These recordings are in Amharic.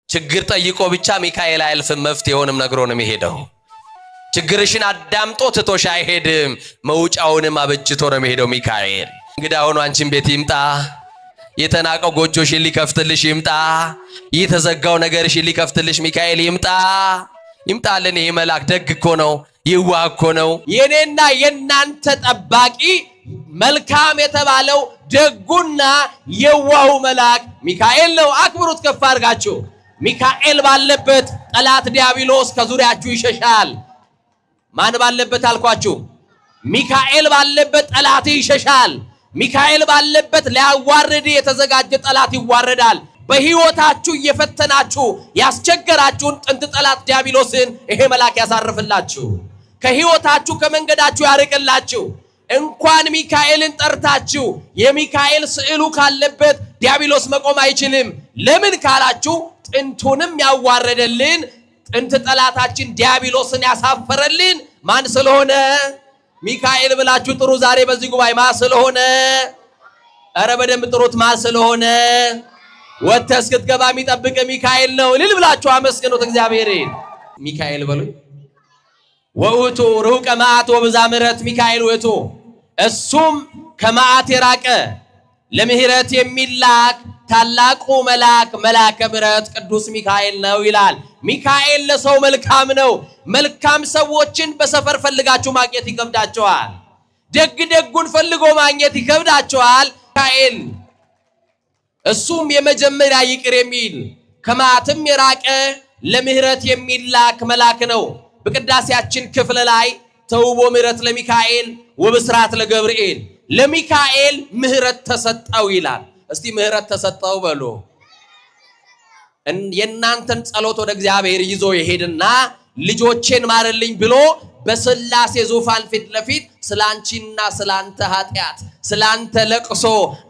ችግር ጠይቆ ብቻ ሚካኤል አያልፍም፣ መፍትሄውንም ነግሮ ነው የሚሄደው። ችግርሽን አዳምጦ ትቶሽ አይሄድም፣ መውጫውንም አበጅቶ ነው የሚሄደው ሚካኤል። እንግዲህ አሁን አንቺን ቤት ይምጣ፣ የተናቀው ጎጆሽን ሊከፍትልሽ ይምጣ፣ የተዘጋው ነገርሽን ሊከፍትልሽ ሚካኤል ይምጣ። ይምጣልን። ይሄ መልአክ ደግ እኮ ነው፣ ይዋህ እኮ ነው። የኔና የናንተ ጠባቂ መልካም የተባለው ደጉና የዋሁ መልአክ ሚካኤል ነው። አክብሩት ከፍ አድርጋችሁ። ሚካኤል ባለበት ጠላት ዲያብሎስ ከዙሪያችሁ ይሸሻል። ማን ባለበት አልኳችሁ? ሚካኤል ባለበት ጠላት ይሸሻል። ሚካኤል ባለበት ሊያዋርድ የተዘጋጀ ጠላት ይዋረዳል። በህይወታችሁ እየፈተናችሁ ያስቸገራችሁን ጥንት ጠላት ዲያብሎስን ይሄ መልአክ ያሳርፍላችሁ፣ ከህይወታችሁ ከመንገዳችሁ ያርቅላችሁ። እንኳን ሚካኤልን ጠርታችሁ የሚካኤል ስዕሉ ካለበት ዲያብሎስ መቆም አይችልም። ለምን ካላችሁ ጥንቱንም ያዋረደልን ጥንት ጠላታችን ዲያብሎስን ያሳፈረልን ማን ስለሆነ? ሚካኤል ብላችሁ ጥሩ። ዛሬ በዚህ ጉባኤ ማን ስለሆነ? አረ በደንብ ጥሩት። ማን ስለሆነ? ወጥተህ እስክትገባ የሚጠብቅ ሚካኤል ነው። እልል ብላችሁ አመስግኑት እግዚአብሔርን። ሚካኤል በሉ። ወውቱ ሩቀ መዓት ወብዛ ምሕረት ሚካኤል ውእቱ፣ እሱም ከመዓት የራቀ ለምህረት የሚላክ ታላቁ መልአክ መልአከ ምሕረት ቅዱስ ሚካኤል ነው ይላል። ሚካኤል ለሰው መልካም ነው። መልካም ሰዎችን በሰፈር ፈልጋችሁ ማግኘት ይከብዳችኋል። ደግ ደጉን ፈልጎ ማግኘት ይከብዳችኋል። ሚካኤል እሱም የመጀመሪያ ይቅር የሚል ከመዓትም የራቀ ለምህረት የሚላክ መልአክ ነው። በቅዳሴያችን ክፍል ላይ ተውቦ ምህረት ለሚካኤል ወብስራት ለገብርኤል፣ ለሚካኤል ምህረት ተሰጠው ይላል። እስቲ ምህረት ተሰጠው በሉ። የናንተን ጸሎት ወደ እግዚአብሔር ይዞ ይሄድና ልጆቼን ማርልኝ ብሎ በስላሴ ዙፋን ፊት ለፊት ስላንቺና ስላንተ ኃጢአት፣ ስላንተ ለቅሶ፣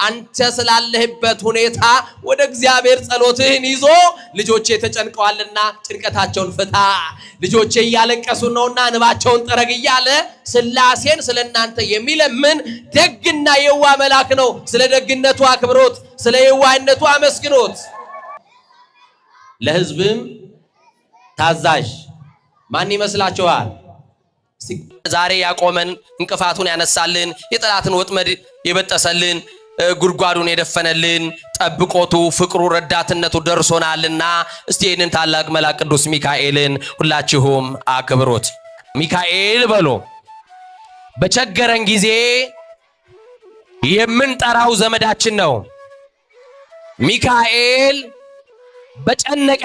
አንተ ስላለህበት ሁኔታ ወደ እግዚአብሔር ጸሎትህን ይዞ ልጆቼ ተጨንቀዋልና ጭንቀታቸውን ፍታ፣ ልጆቼ እያለቀሱ ነውና እንባቸውን ጠረግ እያለ ስላሴን ስለናንተ የሚለምን ደግና የዋህ መልአክ ነው። ስለ ደግነቱ አክብሮት፣ ስለ የዋህነቱ አመስግኖት። ለሕዝብም ታዛዥ ማን ይመስላችኋል? ዛሬ ያቆመን እንቅፋቱን ያነሳልን፣ የጠላትን ወጥመድ የበጠሰልን፣ ጉድጓዱን የደፈነልን ጠብቆቱ፣ ፍቅሩ፣ ረዳትነቱ ደርሶናልና እስቲ ይህንን ታላቅ መልአክ ቅዱስ ሚካኤልን ሁላችሁም አክብሩት። ሚካኤል በሎ በቸገረን ጊዜ የምንጠራው ዘመዳችን ነው። ሚካኤል በጨነቀ